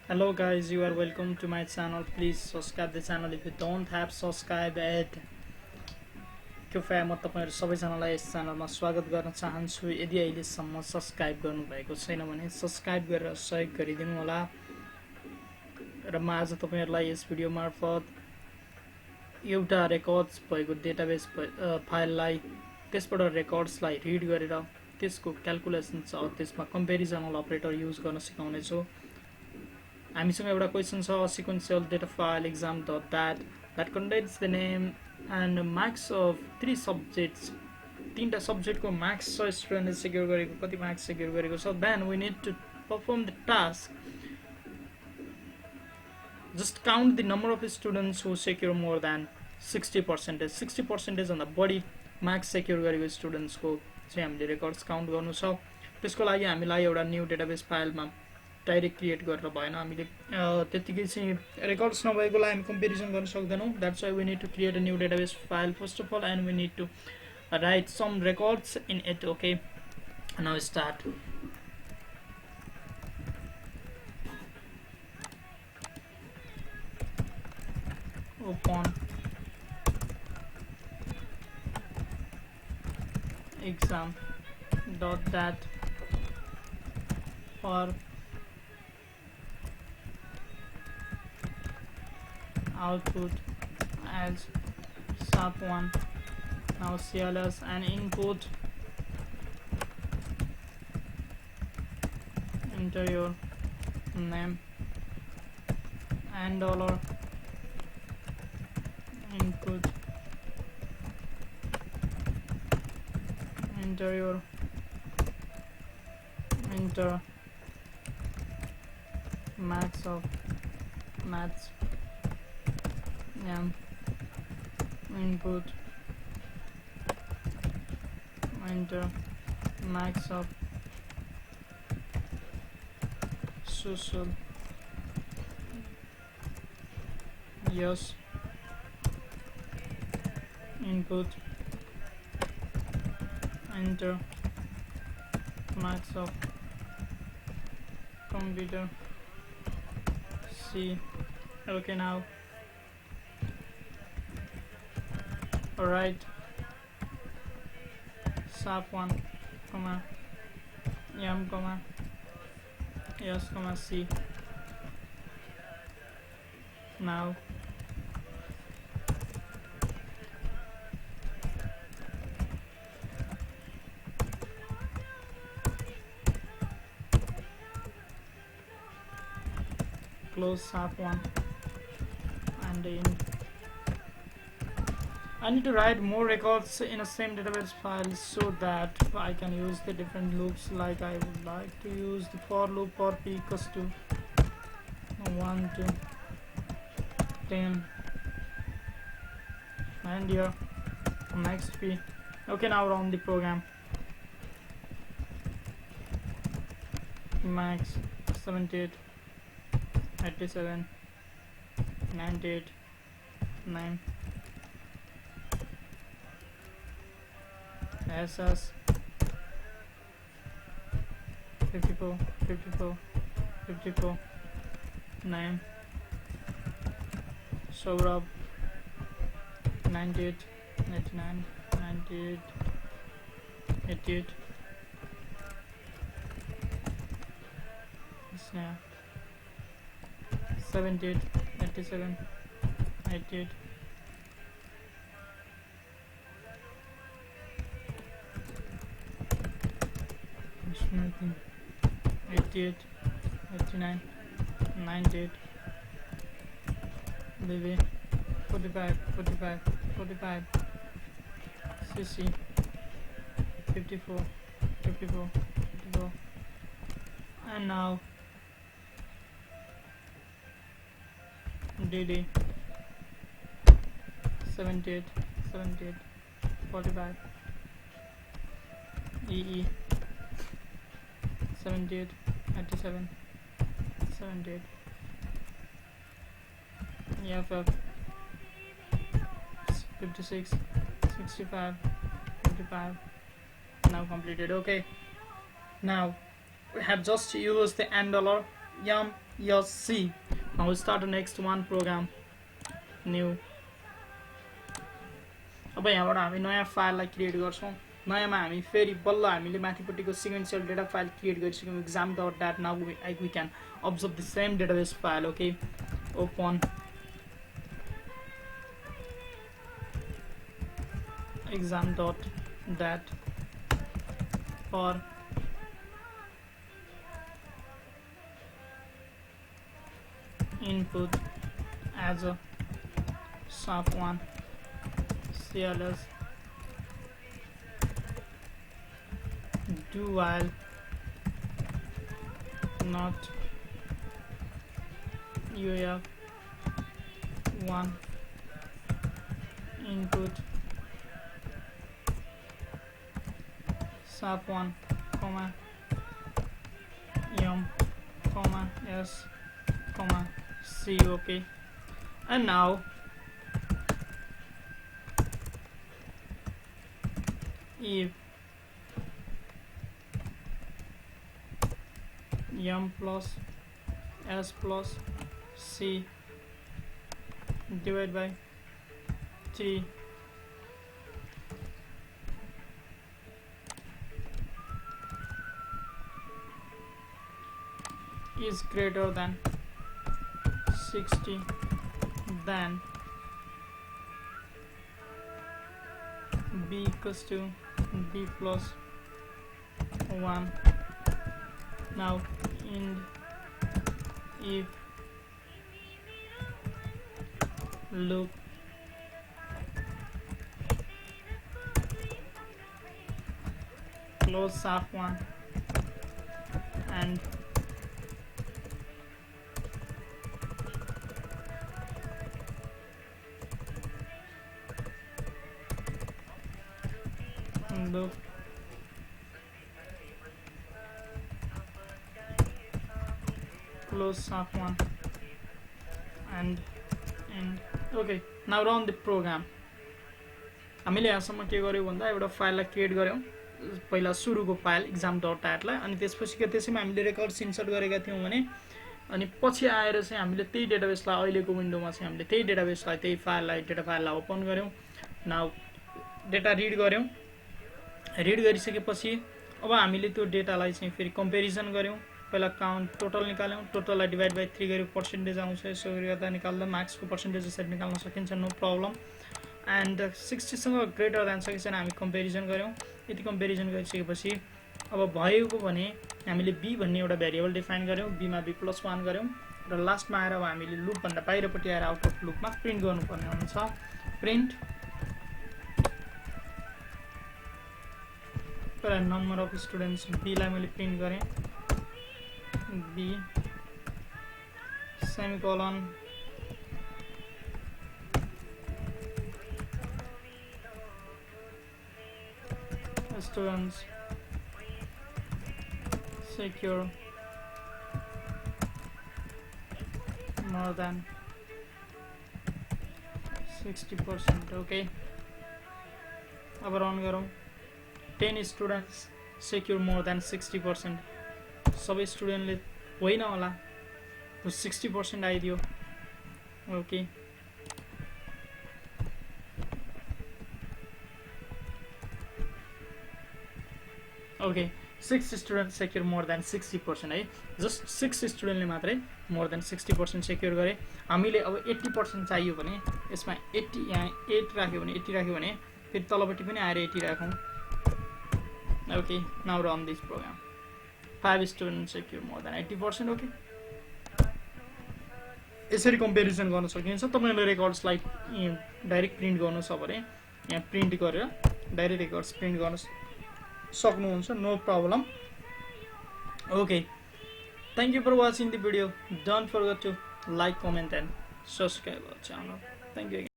Hello guys, you are welcome to my channel. Please subscribe the channel if you don't have subscribed yet. कृपया म तपाईहरु सबैजनालाई yes च्यानलमा स्वागत गर्न चाहन्छु। यदि अहिलेसम्म सब्स्क्राइब गर्नुभएको छैन भने सब्स्क्राइब गरेर सहयोग गरिदिनु होला। र म आज तपाईहरुलाई यस भिडियो मार्फत एउटा रेकर्ड्स भएको डेटाबेस फाइललाई त्यसबाट रेकर्ड्सलाई रिड गरेर त्यसको क्याल्कुलेसन छ त्यसमा कम्पेरिजनल अपरेटर युज गर्न सिकाउने छु। हामीसँग एउटा क्वेशन छ sequential data file exam.dat contains the name and marks of 3 subjects. तीनटा सब्जेक्ट को मार्क्स छ, स्टुडेन्टले सेक्युर गरेको कति मार्क्स सेक्युर गरेको छ। Then we need to perform the task. Just count the number of students who secure more than 60%. 60% भन्दा बढी मार्क्स सेक्युर गरेको स्टुडेन्ट्स को चाहिँ हामीले रेकर्ड्स काउन्ट गर्नु छ। त्यसको लागि हामीलाई एउटा न्यू डेटाबेस फाइलमा डाइरेक्ट क्रिएट गरेर भएन। हामीले त्यतिकै चाहिँ रेकर्ड्स नभएकोलाई हामी कम्पेरिजन गर्न सक्दैनौं। That's why we need to create a new database file first of all and we need to write some records in it. Okay, now start. Open exam.dat for output as sub1. Now CLS and input, enter your name and dollar, input, enter your max of maths, input, enter max of social, yes, input, enter max of computer C. Okay, now alright, sub1 comma comma yes comma C. Now close sub1 and in. I need to write more records in a same database file so that I can use the different loops. Like I would like to use the for loop for p equals to 1 to 10 and here next p. Okay, now run the program. Max 78, 87, 98, 9. SS 54, 54, 54, 9. Saurabh 98, 99, 98, 88. Snap 78, 87, 88. 88, 89, 98, BB 45, 45, 45, CC 54, 54, 54, and now DD 78, 78, 45, EE 78, 87, 78, EFF 56, 65, 55. Now completed. Okay, now we have just used the $, M S C. Now we start the next one program. New. अब यहाँबाट हामी नयाँ फाइललाई create गर्छौँ नयाँमा हामी फेरि बल्ल हामीले माथिपट्टिको सिक्वेन्शियल डेटा फाइल क्रिएट गरिसक्यौँ exam.dat. Now we can observe the same database file. Okay, open exam.dat for input as a SAP1 CLS do while not UF1 input SAP1 comma M comma S comma C. Okay, and now if M plus S plus C divided by 3 is greater than 60, then B equals to B plus 1. Now in if loop close SAP1 and loop close SAP1 and end. Okay, now run the program. हामीले यहाँसम्म के गर्यौं भन्दा एउटा फाइललाई create गर्यौं पहिला सुरुको file exam.dat लाई अनि त्यसपछि त्यसैमा हामीले रेकर्ड्स इन्सर्ट गरेका थियौं भने अनि पछि आएर चाहिँ हामीले त्यही डेटाबेसलाई अहिलेको विन्डोमा चाहिँ हामीले त्यही डेटाबेसलाई त्यही फाइललाई डेटा फाइललाई ओपन गर्यौं नाउ डेटा रिड गर्यौं रिड गरिसकेपछि अब हामीले त्यो डेटालाई चाहिँ फेरि कम्पेरिजन गर्यौं पहिला काउन्ट टोटल निकाल्यौं टोटललाई डिभाइड बाइ 3 गर्यो पर्सेन्टेज आउँछ यसो गर्दा निकाल्दा मार्क्सको पर्सेन्टेज यसरी निकाल्न सकिन्छ नो प्रब्लम एन्ड 60 सँग ग्रेटर देन सकेपछि हामी कम्पेरिजन गर्यौं यति कम्पेरिजन गरिसकेपछि अब भएको भने हामीले b भन्ने एउटा भेरिएबल डिफाइन गर्यौं b मा b + 1 गर्यौं र लास्टमा आएर अब हामीले लुप भन्दा बाहिरपट्टि आएर आउट अफ लुपमा प्रिन्ट गर्नुपर्ने हुन्छ प्रिन्ट पहिला नम्बर अफ स्टुडेन्ट्स b लाई मैले प्रिन्ट गरे b semicolon students secure more than 60%. Okay, अब रन गरौँ 10 students secure more than 60%. सबै स्टुडेन्टले होइन होला 60% आइदियो okay okay 6 student secure more than 60% है जस्ट 6 स्टुडेन्टले मात्रै मोर देन 60% सेक्युर गरे हामीले अब 80% चाहियो भने यसमा 80 यहाँ 8 राख्यो भने 80 राख्यो भने फेरि तलपट्टि पनि आएर 80 राखौं okay now run this program 5 student secure more than 80% okay यसरी कम्पेरिजन गर्न सकिन्छ तपाईले रेकर्ड्सलाई डाइरेक्ट प्रिन्ट गर्नु छ भने यहाँ प्रिन्ट गरेर डाइरेक्ट रेकर्ड्स प्रिन्ट गर्न सक्नुहुन्छ no problem okay thank you for watching the video don't forget to like comment and subscribe our channel thank you